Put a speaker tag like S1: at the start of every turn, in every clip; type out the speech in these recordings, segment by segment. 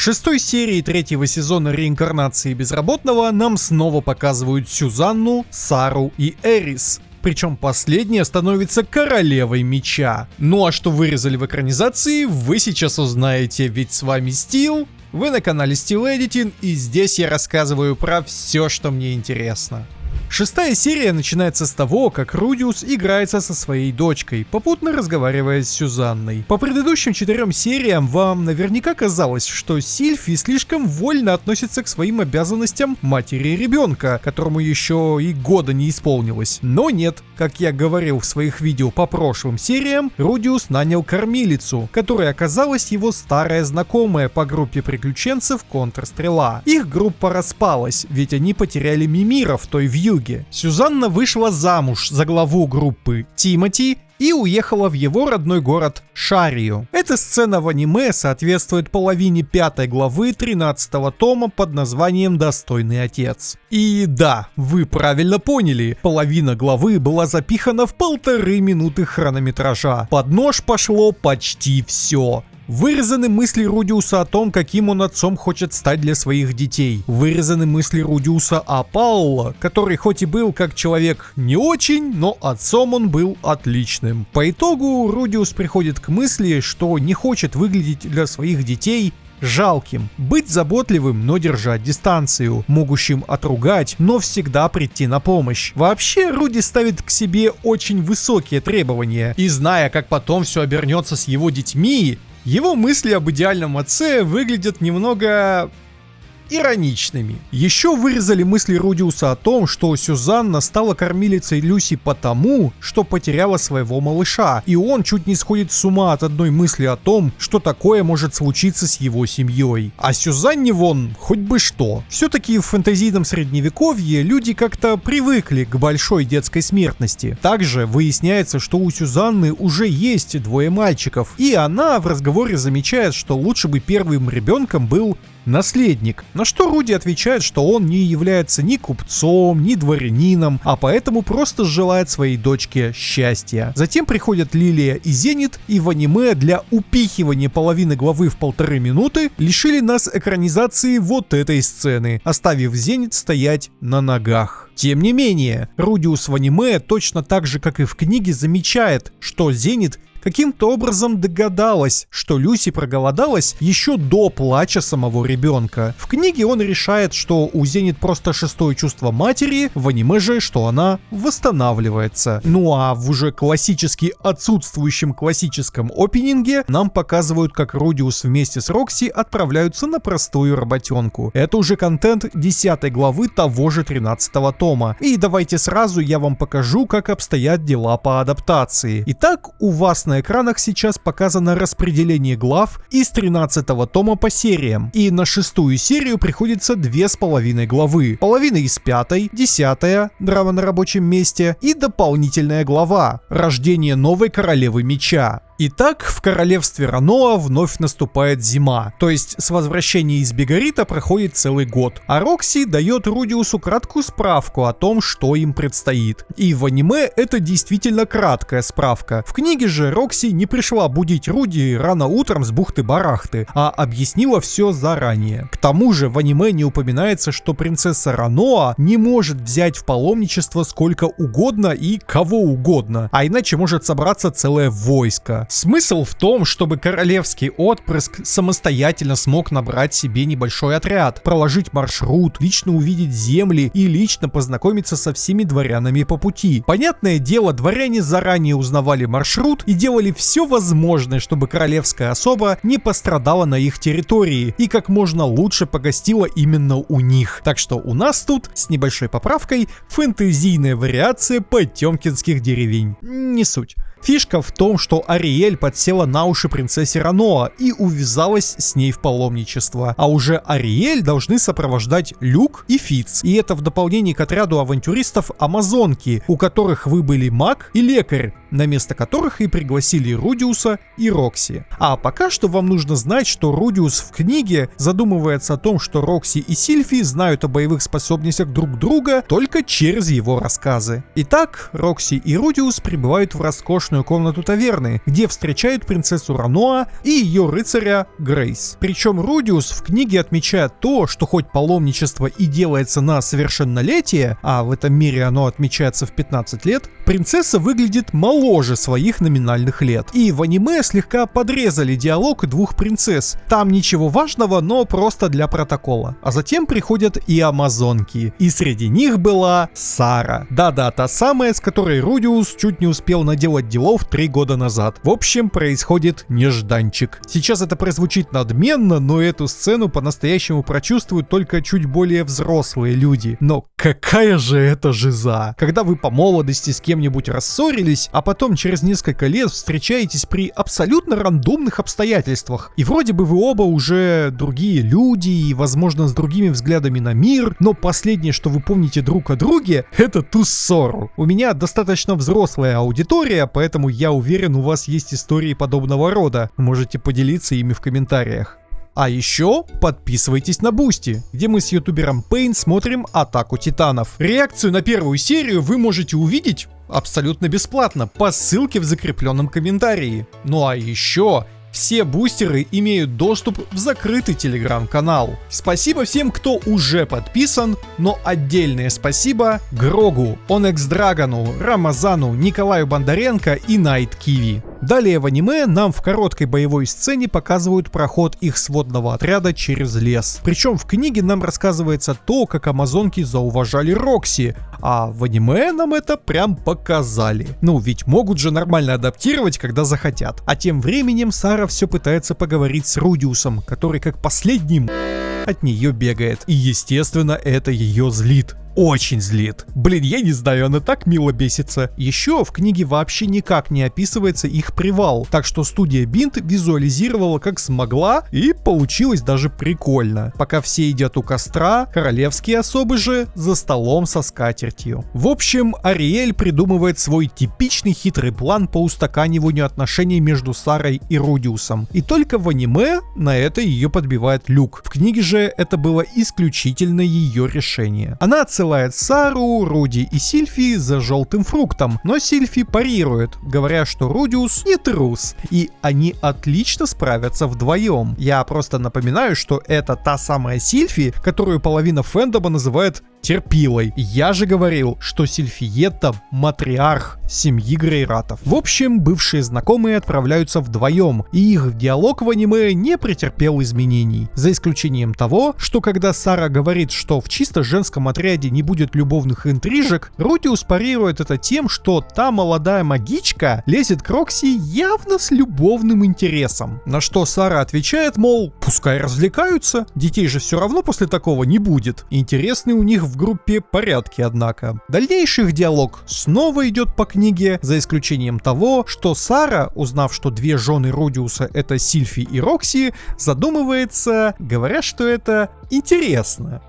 S1: В 6-й серии 3-го сезона реинкарнации Безработного нам снова показывают Сюзанну, Сару и Эрис. Причем последняя становится королевой меча. Ну а что вырезали в экранизации, вы сейчас узнаете, ведь с вами Steel, вы на канале Steel Editing, и здесь я рассказываю про все, что мне интересно. 6-я серия начинается с того, как Рудиус играется со своей дочкой, попутно разговаривая с Сюзанной. По предыдущим 4 сериям вам наверняка казалось, что Сильфи слишком вольно относится к своим обязанностям матери ребенка, которому еще и года не исполнилось. Но нет, как я говорил в своих видео по прошлым сериям, Рудиус нанял кормилицу, которая оказалась его старая знакомая по группе приключенцев Контрстрела. Их группа распалась, ведь они потеряли Мимира в той вьюге. Сюзанна вышла замуж за главу группы Тимоти и уехала в его родной город Шарию. Эта сцена в аниме соответствует половине 5 главы 13-го тома под названием «Достойный отец». И да, вы правильно поняли, половина главы была запихана в 1,5 минуты хронометража. Под нож пошло почти все. Вырезаны мысли Рудиуса о том, каким он отцом хочет стать для своих детей. Вырезаны мысли Рудиуса о Пауло, который хоть и был как человек не очень, но отцом он был отличным. По итогу Рудиус приходит к мысли, что не хочет выглядеть для своих детей жалким, быть заботливым, но держать дистанцию, могущим отругать, но всегда прийти на помощь. Вообще, Руди ставит к себе очень высокие требования, и зная, как потом все обернется с его детьми, его мысли об идеальном отце выглядят немного ироничными. Еще вырезали мысли Рудиуса о том, что Сюзанна стала кормилицей Люси потому, что потеряла своего малыша, и он чуть не сходит с ума от одной мысли о том, что такое может случиться с его семьей. А Сюзанне вон хоть бы что. Все-таки в фэнтезийном средневековье люди как-то привыкли к большой детской смертности. Также выясняется, что у Сюзанны уже есть 2 мальчиков, и она в разговоре замечает, что лучше бы первым ребенком был наследник, на что Руди отвечает, что он не является ни купцом, ни дворянином, а поэтому просто желает своей дочке счастья. Затем приходят Лилия и Зенит, и в аниме для упихивания половины главы в 1,5 минуты лишили нас экранизации вот этой сцены, оставив Зенит стоять на ногах. Тем не менее, Рудиус в аниме точно так же, как и в книге, замечает, что Зенит каким-то образом догадалась, что Люси проголодалась еще до плача самого ребенка. В книге он решает, что у Зенит просто 6-е чувство матери, в аниме же, что она восстанавливается. Ну а в уже классически отсутствующем классическом опенинге нам показывают, как Рудиус вместе с Рокси отправляются на простую работенку. Это уже контент 10 главы того же 13-го тома. И давайте сразу я вам покажу, как обстоят дела по адаптации. Итак, у вас на экранах сейчас показано распределение глав из 13-го тома по сериям, и на 6-ю серию приходится 2,5 главы. Половина из 5-й, 10-я, драма на рабочем месте, и дополнительная глава «Рождение новой королевы меча». Итак, в королевстве Раноа вновь наступает зима, то есть с возвращения из Бегарита проходит целый год, а Рокси дает Рудиусу краткую справку о том, что им предстоит. И в аниме это действительно краткая справка. В книге же Рокси не пришла будить Руди рано утром с бухты-барахты, а объяснила все заранее. К тому же в аниме не упоминается, что принцесса Раноа не может взять в паломничество сколько угодно и кого угодно, а иначе может собраться целое войско. Смысл в том, чтобы королевский отпрыск самостоятельно смог набрать себе небольшой отряд, проложить маршрут, лично увидеть земли и лично познакомиться со всеми дворянами по пути. Понятное дело, дворяне заранее узнавали маршрут и делали все возможное, чтобы королевская особа не пострадала на их территории и как можно лучше погостила именно у них. Так что у нас тут, с небольшой поправкой, фэнтезийная вариация потемкинских деревень. Не суть. Фишка в том, что Ариэль подсела на уши принцессе Раноа и увязалась с ней в паломничество. А уже Ариэль должны сопровождать Люк и Фитц. И это в дополнение к отряду авантюристов Амазонки, у которых выбыли маг и лекарь, на место которых и пригласили Рудиуса и Рокси. А пока что вам нужно знать, что Рудиус в книге задумывается о том, что Рокси и Сильфи знают о боевых способностях друг друга только через его рассказы. Итак, Рокси и Рудиус прибывают в роскошную роскошную комнату таверны, где встречают принцессу Раноа и ее рыцаря Грейс. Причем Рудиус в книге отмечает то, что хоть паломничество и делается на совершеннолетие, а в этом мире оно отмечается в 15 лет, принцесса выглядит моложе своих номинальных лет. И в аниме слегка подрезали диалог двух принцесс. Там ничего важного, но просто для протокола. А затем приходят и амазонки. И среди них была Сара. Да-да, та самая, с которой Рудиус чуть не успел наделать делов 3 года назад. В общем, происходит нежданчик. Сейчас это прозвучит надменно, но эту сцену по-настоящему прочувствуют только чуть более взрослые люди. Но какая же это жиза! Когда вы по молодости с кем-нибудь рассорились, а потом через несколько лет встречаетесь при абсолютно рандомных обстоятельствах. И вроде бы вы оба уже другие люди и, возможно, с другими взглядами на мир, но последнее, что вы помните друг о друге, это ту ссору. У меня достаточно взрослая аудитория, поэтому я уверен, у вас есть истории подобного рода. Можете поделиться ими в комментариях. А еще подписывайтесь на Бусти, где мы с ютубером Pain смотрим Атаку Титанов. Реакцию на первую серию вы можете увидеть абсолютно бесплатно по ссылке в закрепленном комментарии. Ну а еще все бустеры имеют доступ в закрытый телеграм-канал. Спасибо всем, кто уже подписан, но отдельное спасибо Грогу, Онекс Драгону, Рамазану, Николаю Бондаренко и Найт Киви. Далее в аниме нам в короткой боевой сцене показывают проход их сводного отряда через лес. Причем в книге нам рассказывается то, как амазонки зауважали Рокси, а в аниме нам это прям показали. Ну ведь могут же нормально адаптировать, когда захотят. А тем временем Сара все пытается поговорить с Рудиусом, который как последний от нее бегает. И естественно это ее злит. Очень злит. Блин, я не знаю, она так мило бесится. Еще в книге вообще никак не описывается их привал, так что студия Бинт визуализировала как смогла, и получилось даже прикольно. Пока все едят у костра, королевские особы же за столом со скатертью. В общем, Ариэль придумывает свой типичный хитрый план по устаканиванию отношений между Сарой и Рудиусом. И только в аниме на это ее подбивает Люк. В книге же это было исключительно ее решение. Она отсылает Сару, Руди и Сильфи за желтым фруктом, но Сильфи парирует, говоря, что Рудиус не трус, и они отлично справятся вдвоем. Я просто напоминаю, что это та самая Сильфи, которую половина фэндома называет терпилой. Я же говорил, что Сильфиетта матриарх семьи Грейратов. В общем, бывшие знакомые отправляются вдвоем, и их диалог в аниме не претерпел изменений. За исключением того, что когда Сара говорит, что в чисто женском отряде не будет любовных интрижек, Рудиус парирует это тем, что та молодая магичка лезет к Рокси явно с любовным интересом. На что Сара отвечает, мол, пускай развлекаются, детей же все равно после такого не будет. Интересный у них в группе порядки, однако. Дальнейший их диалог снова идет по книге, за исключением того, что Сара, узнав, что две жены Рудиуса это Сильфи и Рокси, задумывается, говоря, что это интересно.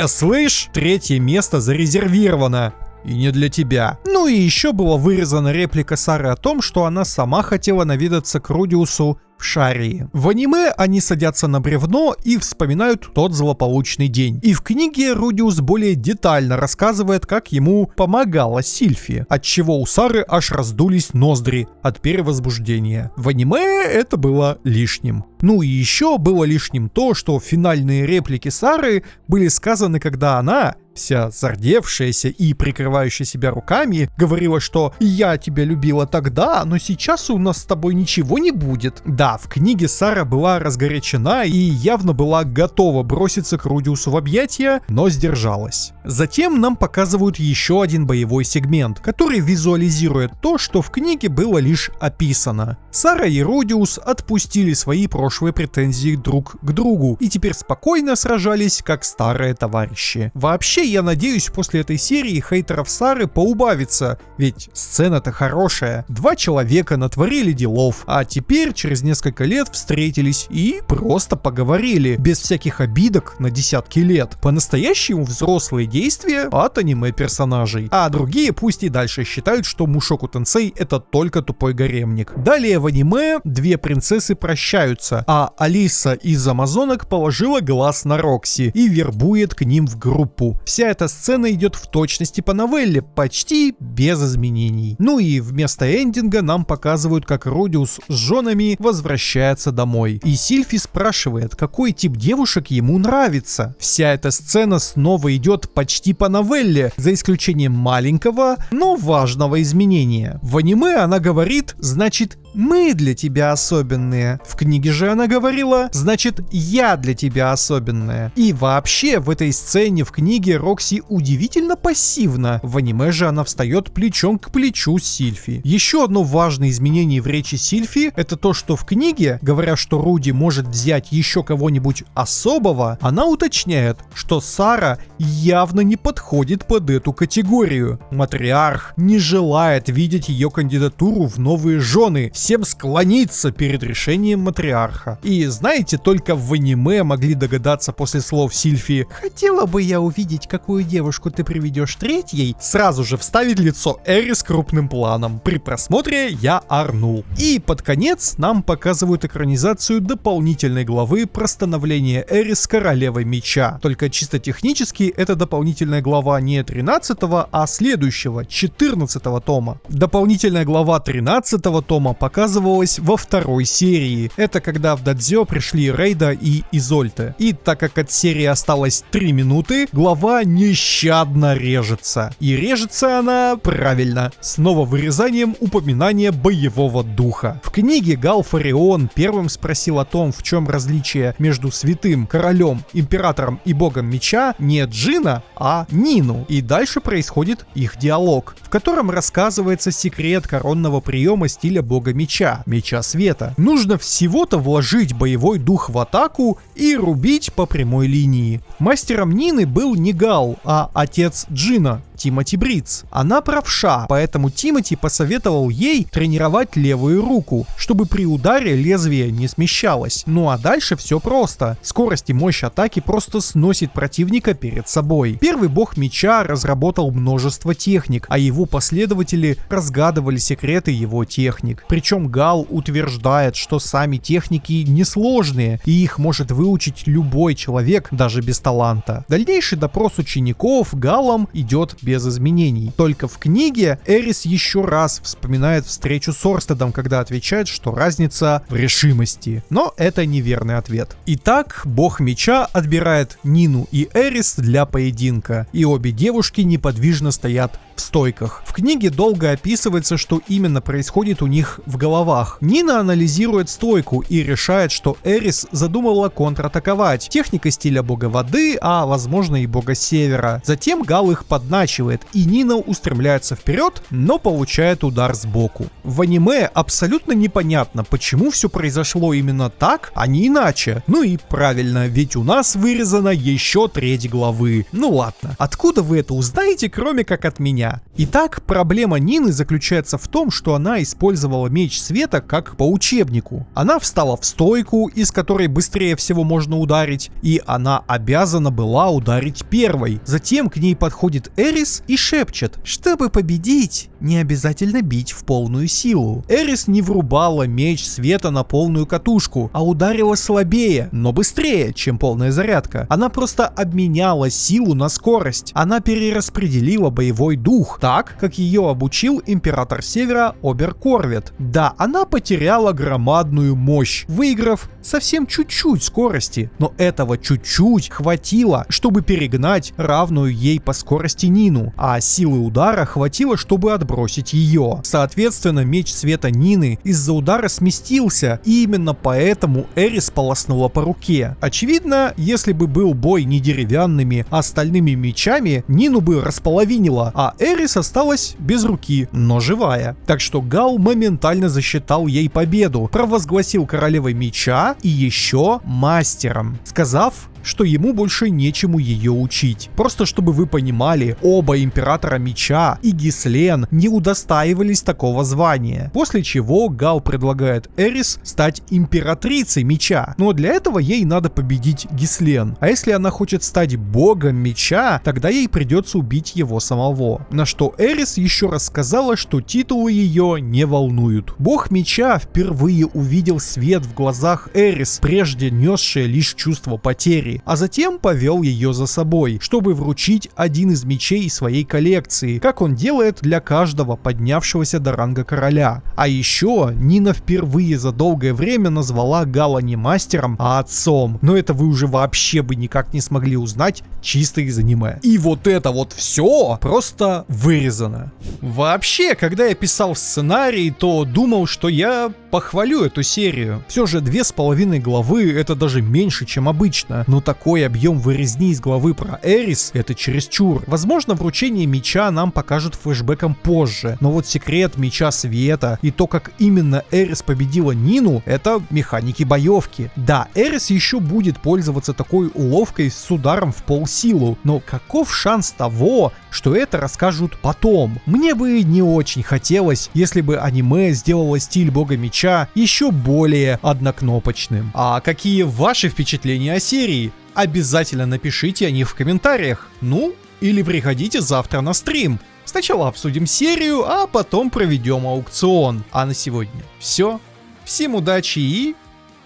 S1: Слышь, 3-е место зарезервировано. И не для тебя. Ну и еще была вырезана реплика Сары о том, что она сама хотела наведаться к Рудиусу в Шарии. В аниме они садятся на бревно и вспоминают тот злополучный день. И в книге Рудиус более детально рассказывает, как ему помогала Сильфи, отчего у Сары аж раздулись ноздри от перевозбуждения. В аниме это было лишним. Ну и еще было лишним то, что финальные реплики Сары были сказаны, когда она, вся зардевшаяся и прикрывающая себя руками, говорила, что «я тебя любила тогда, но сейчас у нас с тобой ничего не будет». Да, в книге Сара была разгорячена и явно была готова броситься к Рудиусу в объятия, но сдержалась. Затем нам показывают еще один боевой сегмент, который визуализирует то, что в книге было лишь описано. Сара и Рудиус отпустили свои прошлые претензии друг к другу и теперь спокойно сражались как старые товарищи. Вообще, я надеюсь, после этой серии хейтеров Сары поубавится, ведь сцена-то хорошая. 2 человека натворили делов, а теперь через несколько несколько лет встретились и просто поговорили, без всяких обидок на десятки лет. По-настоящему взрослые действия от аниме-персонажей. А другие пусть и дальше считают, что Мушоку Тенсей это только тупой гаремник. Далее в аниме две принцессы прощаются, а Алиса из Амазонок положила глаз на Рокси и вербует к ним в группу. Вся эта сцена идет в точности по новелле, почти без изменений. Ну и вместо эндинга нам показывают, как Родиус с женами возвращается домой. И Сильфи спрашивает, какой тип девушек ему нравится. Вся эта сцена снова идет почти по новелле, за исключением маленького, но важного изменения. В аниме она говорит, значит, мы для тебя особенные. В книге же она говорила, значит, я для тебя особенная. И вообще, в этой сцене в книге Рокси удивительно пассивна. В аниме же она встает плечом к плечу с Сильфи. Еще одно важное изменение в речи Сильфи, это то, что в книге, говоря, что Руди может взять еще кого-нибудь особого, она уточняет, что Сара явно не подходит под эту категорию. Матриарх не желает видеть ее кандидатуру в новые жены, всем склониться перед решением матриарха. И знаете, только в аниме могли догадаться после слов Сильфи «Хотела бы я увидеть, какую девушку ты приведешь третьей», сразу же вставить лицо Эрис крупным планом. При просмотре я орнул. И под конец нам показывают экранизацию дополнительной главы про становление Эрис королевой меча. Только чисто технически эта дополнительная глава не 13-го, а следующего, 14-го тома. Дополнительная глава 13-го тома показывалась во второй серии. Это когда в Дадзё пришли Рейда и Изольте. И так как от серии осталось 3 минуты, глава нещадно режется. И режется она правильно, снова вырезанием упоминания боевого духа. В книге Гал Фарион первым спросил о том, в чем различие между святым, королем, императором и богом меча не Джина, а Нину. И дальше происходит их диалог, в котором рассказывается секрет коронного приема стиля бога меча, меча света. Нужно всего-то вложить боевой дух в атаку и рубить по прямой линии. Мастером Нины был не Гал, а отец Джина, Тимоти Бриц. Она правша, поэтому Тимоти посоветовал ей тренировать левую руку, чтобы при ударе лезвие не смещалось. Ну а дальше все просто. Скорость и мощь атаки просто сносит противника перед собой. Первый бог меча разработал множество техник, а его последователи разгадывали секреты его техник. Причем Гал утверждает, что сами техники несложные, и их может выучить любой человек, даже без таланта. Дальнейший допрос учеников Галом идет без изменений. Только в книге Эрис еще раз вспоминает встречу с Орстедом, когда отвечает, что разница в решимости. Но это неверный ответ. Итак, бог меча отбирает Нину и Эрис для поединка, и обе девушки неподвижно стоят в стойках. В книге долго описывается, что именно происходит у них в головах. Нина анализирует стойку и решает, что Эрис задумала контратаковать. Техника стиля бога воды, а возможно и бога севера. Затем Гал их подначивает, и Нина устремляется вперед, но получает удар сбоку. В аниме абсолютно непонятно, почему все произошло именно так, а не иначе. Ну и правильно, ведь у нас вырезана еще треть главы. Ну ладно, откуда вы это узнаете, кроме как от меня? Итак, проблема Нины заключается в том, что она использовала меч света как по учебнику. Она встала в стойку, из которой быстрее всего можно ударить, и она обязана была ударить первой. Затем к ней подходит Эрис и шепчет: чтобы победить, не обязательно бить в полную силу. Эрис не врубала меч света на полную катушку, а ударила слабее, но быстрее, чем полная зарядка. Она просто обменяла силу на скорость. Она перераспределила боевой дух, так, как ее обучил император Севера Обер Корвет. Да, она потеряла громадную мощь, выиграв совсем чуть-чуть скорости, но этого чуть-чуть хватило, чтобы перегнать равную ей по скорости Нину, а силы удара хватило, чтобы отбросить ее. Соответственно, меч света Нины из-за удара сместился, и именно поэтому Эрис полоснула по руке. Очевидно, если бы был бой не деревянными, а стальными мечами, Нину бы располовинило, а Эрис осталась без руки, но живая. Так что Гал моментально засчитал ей победу, провозгласил королевой меча и еще мастером, сказав, что ему больше нечему ее учить. Просто чтобы вы понимали, оба Императора Меча и Гислен не удостаивались такого звания. После чего Гал предлагает Эрис стать Императрицей Меча, но для этого ей надо победить Гислен. А если она хочет стать Богом Меча, тогда ей придется убить его самого. На что Эрис еще раз сказала, что титулы ее не волнуют. Бог Меча впервые увидел свет в глазах Эрис, прежде несшее лишь чувство потери, а затем повел ее за собой, чтобы вручить один из мечей из своей коллекции, как он делает для каждого поднявшегося до ранга короля. А еще Нина впервые за долгое время назвала Гала не мастером, а отцом, но это вы уже вообще бы никак не смогли узнать чисто из аниме. И вот это вот все просто вырезано. Вообще, когда я писал сценарий, то думал, что я похвалю эту серию. Все же 2,5 главы это даже меньше, чем обычно, но такой объем вырезни из главы про Эрис это чересчур. Возможно, вручение меча нам покажут флешбеком позже, но вот секрет меча света и то, как именно Эрис победила Нину, это механики боевки. Да, Эрис еще будет пользоваться такой уловкой с ударом в полсилу, но каков шанс того, что это расскажут потом? Мне бы не очень хотелось, если бы аниме сделало стиль бога меча еще более однокнопочным. А какие ваши впечатления о серии? Обязательно напишите о них в комментариях. Ну, или приходите завтра на стрим. Сначала обсудим серию, а потом проведем аукцион. А на сегодня все. Всем удачи и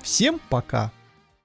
S1: всем пока.